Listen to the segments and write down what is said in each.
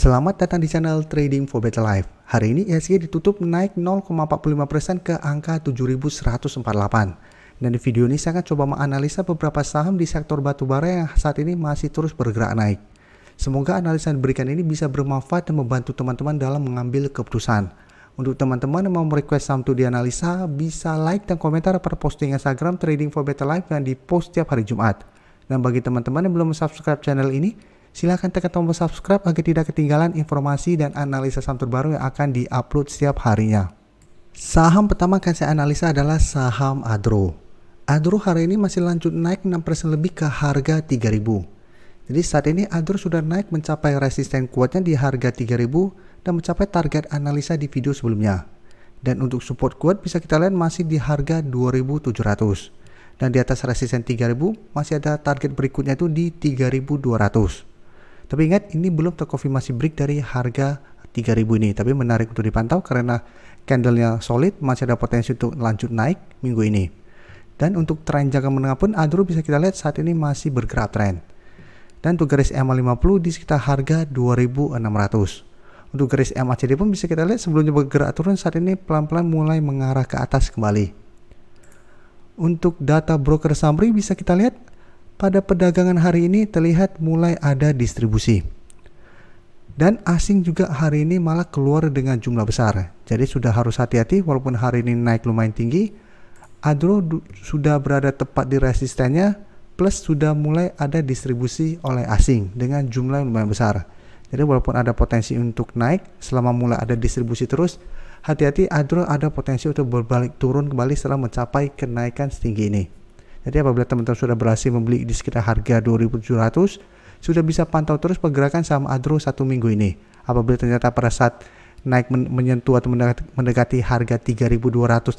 Selamat datang di channel Trading for Better Life. Hari ini IHSG ditutup naik 0,45% ke angka 7.148. Dan di video ini saya akan coba menganalisa beberapa saham di sektor batubara yang saat ini masih terus bergerak naik. Semoga analisa yang diberikan ini bisa bermanfaat dan membantu teman-teman dalam mengambil keputusan. Untuk teman-teman yang mau request saham untuk dianalisa, bisa like dan komentar pada posting Instagram Trading for Better Life yang di-post setiap hari Jumat. Dan bagi teman-teman yang belum subscribe channel ini, silahkan tekan tombol subscribe agar tidak ketinggalan informasi dan analisa saham terbaru yang akan di-upload setiap harinya. Saham pertama yang saya analisa adalah saham Adro. Adro hari ini masih lanjut naik 6% lebih ke harga 3.000. Jadi saat ini Adro sudah naik mencapai resisten kuatnya di harga 3.000 dan mencapai target analisa di video sebelumnya. Dan untuk support kuat bisa kita lihat masih di harga 2.700. Dan di atas resisten 3.000 masih ada target berikutnya itu di 3.200. Tapi ingat, ini belum terkonfirmasi break dari harga 3.000 ini. Tapi menarik untuk dipantau karena candlenya solid, masih ada potensi untuk lanjut naik minggu ini. Dan untuk tren jangka menengah pun Adro bisa kita lihat saat ini masih bergerak tren. Dan untuk garis EMA50 di sekitar harga 2.600. Untuk garis MACD pun bisa kita lihat sebelumnya bergerak turun, saat ini pelan-pelan mulai mengarah ke atas kembali. Untuk data broker summary bisa kita lihat pada perdagangan hari ini terlihat mulai ada distribusi. Dan asing juga hari ini malah keluar dengan jumlah besar. Jadi sudah harus hati-hati, walaupun hari ini naik lumayan tinggi, Adro sudah berada tepat di resistennya, plus sudah mulai ada distribusi oleh asing dengan jumlah yang lumayan besar. Jadi walaupun ada potensi untuk naik, selama mulai ada distribusi terus, hati-hati, Adro ada potensi untuk berbalik turun kembali setelah mencapai kenaikan setinggi ini. Jadi apabila teman-teman sudah berhasil membeli di sekitar harga 2.700, sudah bisa pantau terus pergerakan saham Adro satu minggu ini. Apabila ternyata pada saat naik menyentuh atau mendekati harga 3.200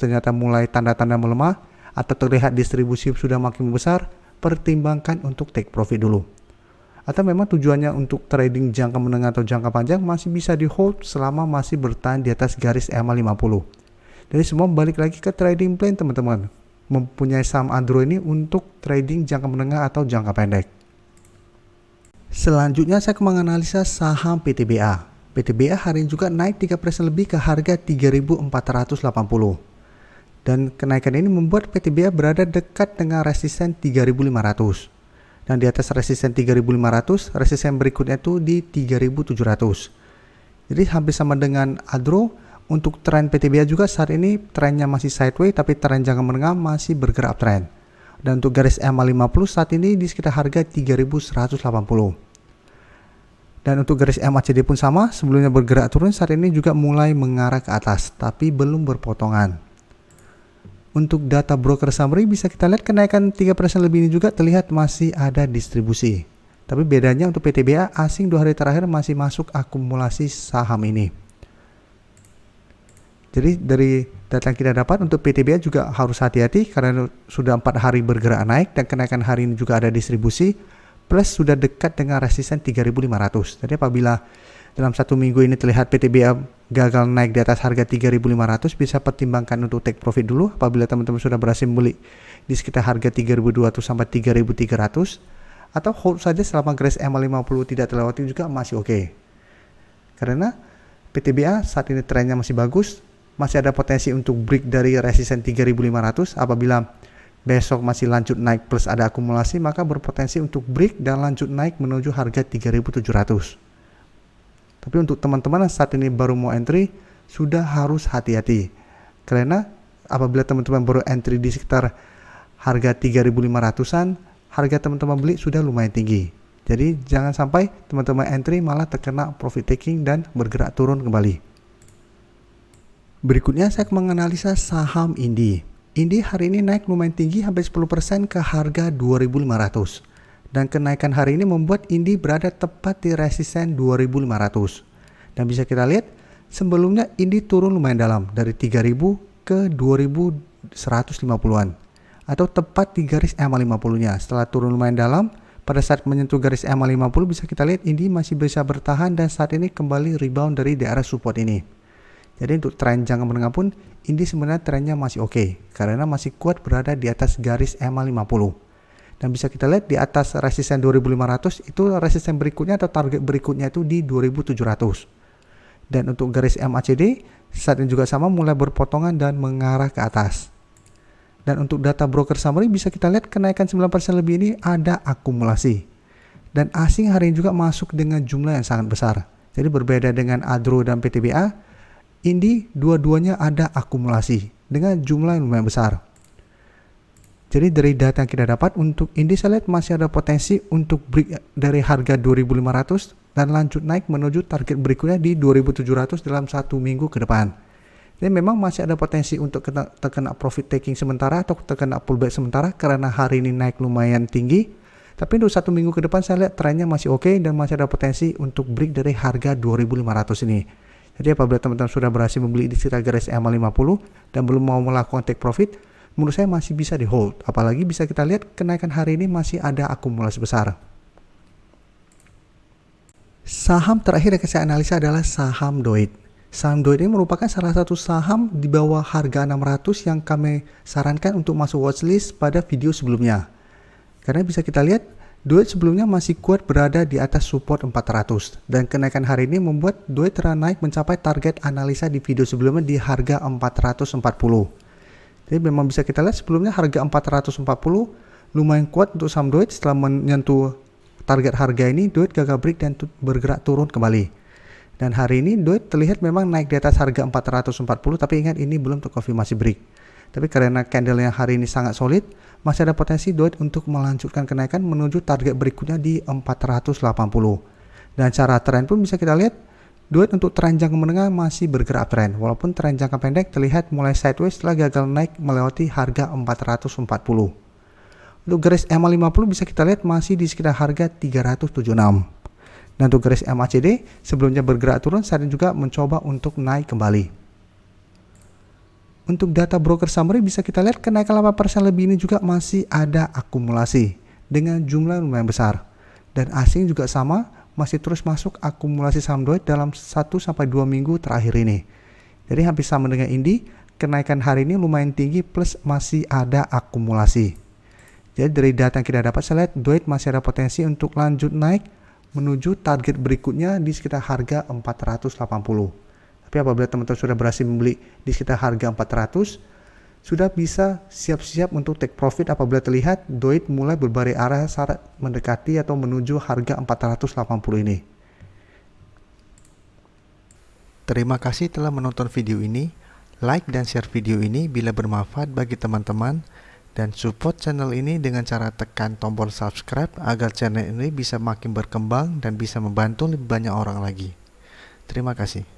ternyata mulai tanda-tanda melemah atau terlihat distribusi sudah makin besar, pertimbangkan untuk take profit dulu. Atau memang tujuannya untuk trading jangka menengah atau jangka panjang masih bisa di hold selama masih bertahan di atas garis EMA50. Jadi semua balik lagi ke trading plan teman-teman. Mempunyai saham Adro ini untuk trading jangka menengah atau jangka pendek. Selanjutnya saya akan menganalisa saham PTBA. PTBA hari ini juga naik 3% lebih ke harga 3.480. Dan kenaikan ini membuat PTBA berada dekat dengan resisten 3.500. Dan di atas resisten 3.500, resisten berikutnya itu di 3.700. Jadi hampir sama dengan Adro. Untuk tren PTBA juga saat ini trennya masih sideways, tapi tren jangka menengah masih bergerak tren. Dan untuk garis EMA50 saat ini di sekitar harga 3.180. Dan untuk garis MACD pun sama, sebelumnya bergerak turun, saat ini juga mulai mengarah ke atas, tapi belum berpotongan. Untuk data broker summary bisa kita lihat kenaikan 3% lebih ini juga terlihat masih ada distribusi. Tapi bedanya untuk PTBA, asing 2 hari terakhir masih masuk akumulasi saham ini. Jadi dari data yang kita dapat untuk PTBA juga harus hati-hati karena sudah 4 hari bergerak naik dan kenaikan hari ini juga ada distribusi, plus sudah dekat dengan resisten 3.500. Jadi apabila dalam satu minggu ini terlihat PTBA gagal naik di atas harga 3.500, bisa pertimbangkan untuk take profit dulu apabila teman-teman sudah berhasil membeli di sekitar harga 3.200 sampai 3.300, atau hold saja selama garis EMA50 tidak terlewati juga masih oke. Karena PTBA saat ini trennya masih bagus, masih ada potensi untuk break dari resisten 3.500. Apabila besok masih lanjut naik plus ada akumulasi, maka berpotensi untuk break dan lanjut naik menuju harga 3.700. Tapi untuk teman-teman yang saat ini baru mau entry, sudah harus hati-hati. Karena apabila teman-teman baru entry di sekitar harga 3.500-an, harga teman-teman beli sudah lumayan tinggi. Jadi jangan sampai teman-teman entry malah terkena profit taking dan bergerak turun kembali. Berikutnya saya akan menganalisa saham Indi. Indi hari ini naik lumayan tinggi hampir 10% ke harga 2.500. Dan kenaikan hari ini membuat Indi berada tepat di resisten 2.500. Dan bisa kita lihat sebelumnya Indi turun lumayan dalam dari 3.000 ke 2.150-an. Atau tepat di garis EMA50-nya. Setelah turun lumayan dalam, pada saat menyentuh garis EMA50 bisa kita lihat Indi masih bisa bertahan dan saat ini kembali rebound dari daerah support ini. Jadi untuk tren jangka menengah pun Indi sebenarnya trennya masih oke karena masih kuat berada di atas garis EMA50. Dan bisa kita lihat di atas resisten 2500 itu resisten berikutnya atau target berikutnya itu di 2700. Dan untuk garis MACD saat ini juga sama, mulai berpotongan dan mengarah ke atas. Dan untuk data broker summary bisa kita lihat kenaikan 9% lebih ini ada akumulasi. Dan asing hari ini juga masuk dengan jumlah yang sangat besar. Jadi berbeda dengan Adro dan PTBA, Indi dua-duanya ada akumulasi dengan jumlah yang lumayan besar. Jadi dari data yang kita dapat untuk Indi saya lihat masih ada potensi untuk break dari harga 2500 dan lanjut naik menuju target berikutnya di 2700 dalam 1 minggu ke depan. Jadi memang masih ada potensi untuk terkena profit taking sementara atau terkena pullback sementara karena hari ini naik lumayan tinggi. Tapi untuk 1 minggu ke depan saya lihat trennya masih oke dan masih ada potensi untuk break dari harga 2500 ini. Jadi apabila teman-teman sudah berhasil membeli di sekitar garis EMA50 dan belum mau melakukan take profit, menurut saya masih bisa di hold. Apalagi bisa kita lihat kenaikan hari ini masih ada akumulasi besar. Saham terakhir yang saya analisa adalah saham Doit. Saham Doit ini merupakan salah satu saham di bawah harga 600 yang kami sarankan untuk masuk watchlist pada video sebelumnya. Karena bisa kita lihat Doit sebelumnya masih kuat berada di atas support 400 dan kenaikan hari ini membuat Doit naik mencapai target analisa di video sebelumnya di harga 440. Jadi memang bisa kita lihat sebelumnya harga 440 lumayan kuat untuk saham Doit. Setelah menyentuh target harga ini Doit gagal break dan bergerak turun kembali. Dan hari ini Doit terlihat memang naik di atas harga 440, tapi ingat ini belum terkonfirmasi break. Tapi karena candle yang hari ini sangat solid, masih ada potensi Doit untuk melanjutkan kenaikan menuju target berikutnya di 480. Dan cara tren pun bisa kita lihat, Doit untuk tren jangka menengah masih bergerak tren, walaupun tren jangka pendek terlihat mulai sideways setelah gagal naik melewati harga 440. Untuk garis EMA50 bisa kita lihat masih di sekitar harga 376. Dan untuk garis MACD sebelumnya bergerak turun, saat ini juga mencoba untuk naik kembali. Untuk data broker summary bisa kita lihat kenaikan 8% lebih ini juga masih ada akumulasi dengan jumlah yang lumayan besar. Dan asing juga sama, masih terus masuk akumulasi saham Doit dalam 1-2 minggu terakhir ini. Jadi hampir sama dengan Indi, kenaikan hari ini lumayan tinggi plus masih ada akumulasi. Jadi dari data yang kita dapat saya lihat Doit masih ada potensi untuk lanjut naik menuju target berikutnya di sekitar harga 480. Tapi apabila teman-teman sudah berhasil membeli di sekitar harga 400, sudah bisa siap-siap untuk take profit apabila terlihat Doit mulai berbalik arah saat mendekati atau menuju harga 480 ini. Terima kasih telah menonton video ini. Like dan share video ini bila bermanfaat bagi teman-teman. Dan support channel ini dengan cara tekan tombol subscribe agar channel ini bisa makin berkembang dan bisa membantu lebih banyak orang lagi. Terima kasih.